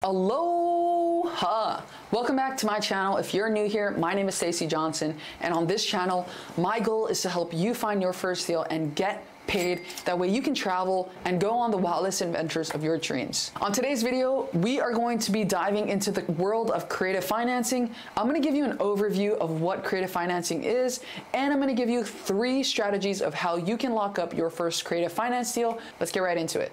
Aloha! Welcome back to my channel. If you're new here, my name is Stacey Johnson, and on this channel, my goal is to help you find your first deal and get paid. That way you can travel and go on the wildest adventures of your dreams. On today's video, we are going to be diving into the world of creative financing. I'm going to give you an overview of what creative financing is, and I'm going to give you 3 strategies of how you can lock up your first creative finance deal. Let's get right into it.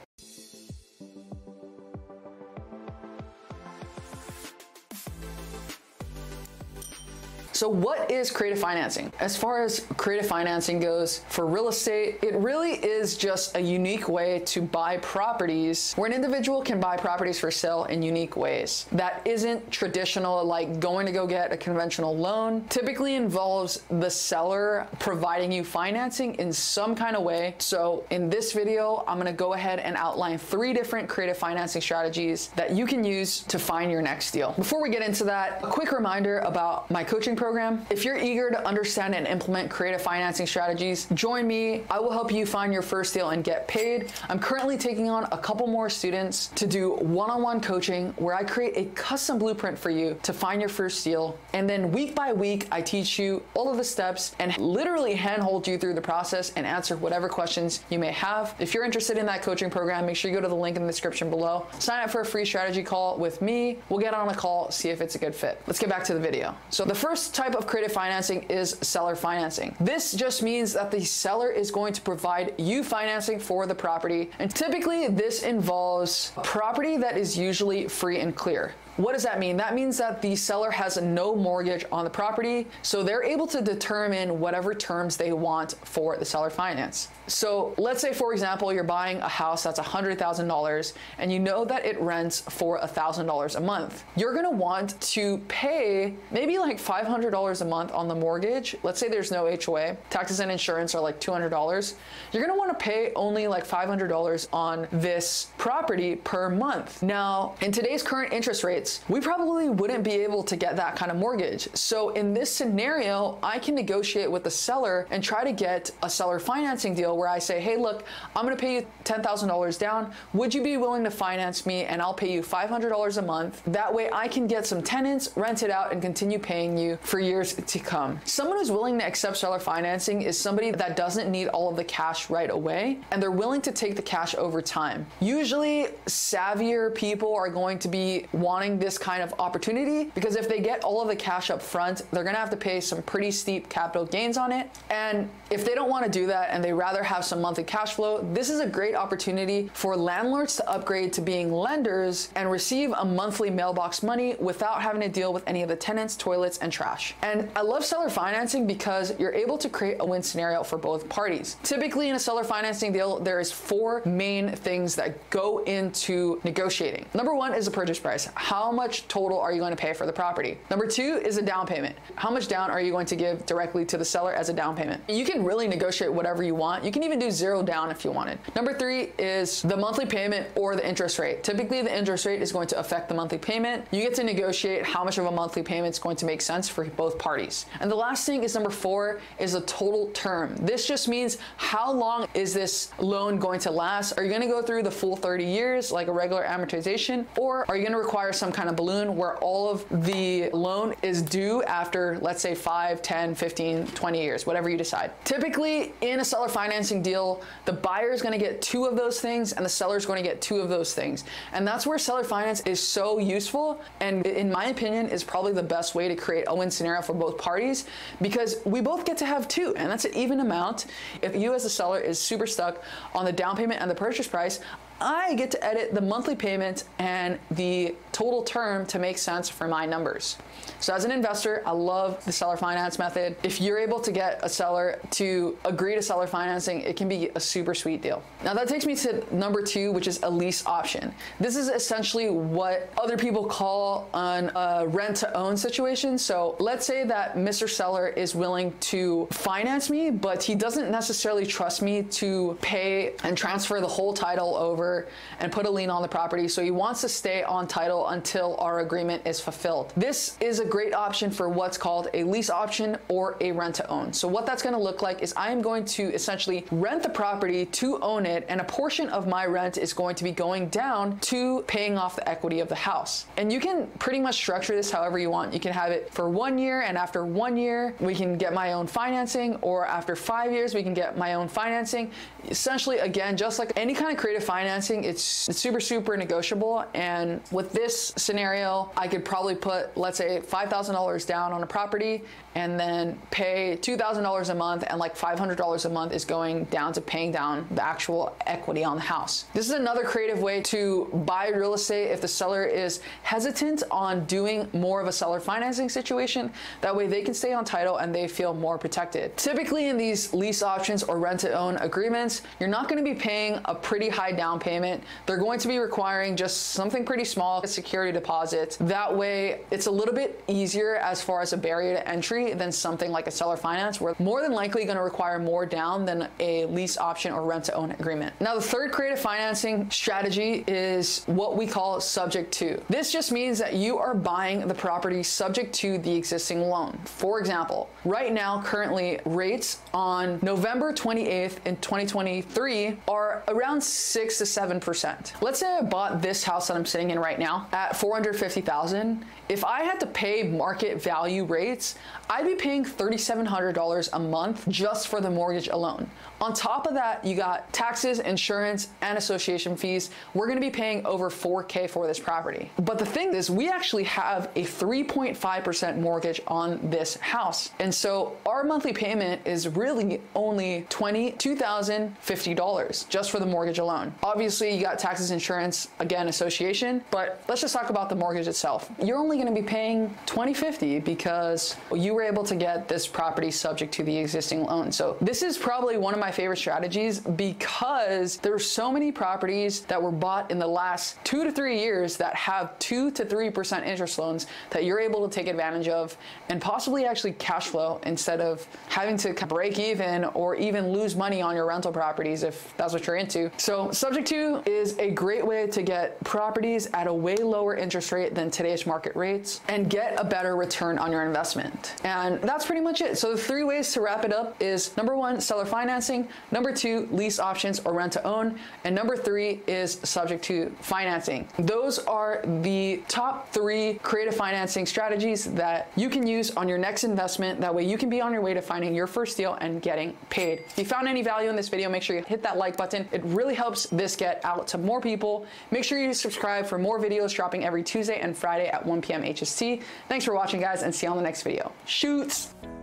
So what is creative financing? As far as creative financing goes for real estate, it really is just a unique way to buy properties where an individual can buy properties for sale in unique ways. That isn't traditional, like going to go get a conventional loan. Typically involves the seller providing you financing in some kind of way. So in this video, I'm gonna go ahead and outline 3 different creative financing strategies that you can use to find your next deal. Before we get into that, a quick reminder about my coaching program. If you're eager to understand and implement creative financing strategies, join me. I will help you find your first deal and get paid. I'm currently taking on a couple more students to do one-on-one coaching where I create a custom blueprint for you to find your first deal. And then week by week, I teach you all of the steps and literally handhold you through the process and answer whatever questions you may have. If you're interested in that coaching program, make sure you go to the link in the description below. Sign up for a free strategy call with me. We'll get on a call, see if it's a good fit. Let's get back to the video. So the first type of creative financing is seller financing. This just means that the seller is going to provide you financing for the property, and typically this involves a property that is usually free and clear. What does that mean? That means that the seller has no mortgage on the property, so they're able to determine whatever terms they want for the seller finance. So let's say, for example, you're buying a house that's $100,000 and you know that it rents for $1,000 a month. You're gonna want to pay maybe like $500 a month on the mortgage. Let's say there's no HOA. Taxes and insurance are like $200. You're gonna wanna pay only like $500 on this property per month. Now, in today's current interest rates, we probably wouldn't be able to get that kind of mortgage. So in this scenario, I can negotiate with the seller and try to get a seller financing deal where I say, hey, look, I'm gonna pay you $10,000 down. Would you be willing to finance me? And I'll pay you $500 a month. That way I can get some tenants, rent it out, and continue paying you for years to come. Someone who's willing to accept seller financing is somebody that doesn't need all of the cash right away, and they're willing to take the cash over time. Usually savvier people are going to be wanting this kind of opportunity because if they get all of the cash up front, they're gonna have to pay some pretty steep capital gains on it. And if they don't want to do that and they rather have some monthly cash flow, this is a great opportunity for landlords to upgrade to being lenders and receive a monthly mailbox money without having to deal with any of the tenants, toilets, and trash. And I love seller financing because you're able to create a win scenario for both parties. Typically in a seller financing deal, there is 4 main things that go into negotiating. Number 1 is the purchase price. How much total are you going to pay for the property? Number 2 is a down payment. How much down are you going to give directly to the seller as a down payment? You can really negotiate whatever you want. You can even do 0 down if you wanted. Number 3 is the monthly payment or the interest rate. Typically the interest rate is going to affect the monthly payment. You get to negotiate how much of a monthly payment is going to make sense for both parties. And the last thing is number 4 is a total term. This just means how long is this loan going to last? Are you going to go through the full 30 years like a regular amortization, or are you going to require some kind of balloon where all of the loan is due after, let's say, 5, 10, 15, 20 years, whatever you decide. Typically in a seller financing deal, the buyer is going to get 2 of those things and the seller is going to get 2 of those things. And that's where seller finance is so useful, and in my opinion is probably the best way to create a win scenario for both parties, because we both get to have 2, and that's an even amount. If you as a seller is super stuck on the down payment and the purchase price, I get to edit the monthly payment and the total term to make sense for my numbers. So as an investor, I love the seller finance method. If you're able to get a seller to agree to seller financing, it can be a super sweet deal. Now that takes me to number 2, which is a lease option. This is essentially what other people call a rent to own situation. So let's say that Mr. Seller is willing to finance me, but he doesn't necessarily trust me to pay and transfer the whole title over over and put a lien on the property. So he wants to stay on title until our agreement is fulfilled. This is a great option for what's called a lease option or a rent to own. So what that's going to look like is I am going to essentially rent the property to own it, and a portion of my rent is going to be going down to paying off the equity of the house. And you can pretty much structure this however you want. You can have it for 1 year, and after 1 year we can get my own financing, or after 5 years we can get my own financing. Essentially, again, just like any kind of creative financing, it's super negotiable. And with this scenario, I could probably put, let's say, $5,000 down on a property and then pay $2,000 a month, and like $500 a month is going down to paying down the actual equity on the house. This is another creative way to buy real estate if the seller is hesitant on doing more of a seller financing situation. That way they can stay on title and they feel more protected. Typically in these lease options or rent to own agreements, you're not going to be paying a pretty high down payment. They're going to be requiring just something pretty small, a security deposit. That way it's a little bit easier as far as a barrier to entry than something like a seller finance, where more than likely going to require more down than a lease option or rent to own agreement. Now, the third creative financing strategy is what we call subject to. This just means that you are buying the property subject to the existing loan. For example, right now, currently rates on November 28th in 2023 are around 6 to 7%. Let's say I bought this house that I'm sitting in right now at $450,000. If I had to pay market value rates, I'd be paying $3,700 a month just for the mortgage alone. On top of that, you got taxes, insurance, and association fees. We're gonna be paying over $4K for this property. But the thing is, we actually have a 3.5% mortgage on this house. And so our monthly payment is really only $22,050 just for the mortgage alone. Obviously, you got taxes, insurance, again, association, but let's just talk about the mortgage itself. You're only gonna be paying $2,050 because you were able to get this property subject to the existing loan. So this is probably one of my favorite strategies, because there's so many properties that were bought in the last 2 to 3 years that have 2 to 3% interest loans that you're able to take advantage of and possibly actually cash flow instead of having to break even or even lose money on your rental properties if that's what you're into. So subject to is a great way to get properties at a way lower interest rate than today's market rates and get a better return on your investment. And that's pretty much it. So the 3 ways to wrap it up is: number 1, seller financing; number 2, lease options or rent to own; and number 3 is subject to financing. Those are the top 3 creative financing strategies that you can use on your next investment. That way you can be on your way to finding your first deal and getting paid. If you found any value in this video, make sure you hit that like button. It really helps this get out to more people. Make sure you subscribe for more videos dropping every Tuesday and Friday at 1 p.m. HST. Thanks for watching, guys, and see you on the next video. Shoots!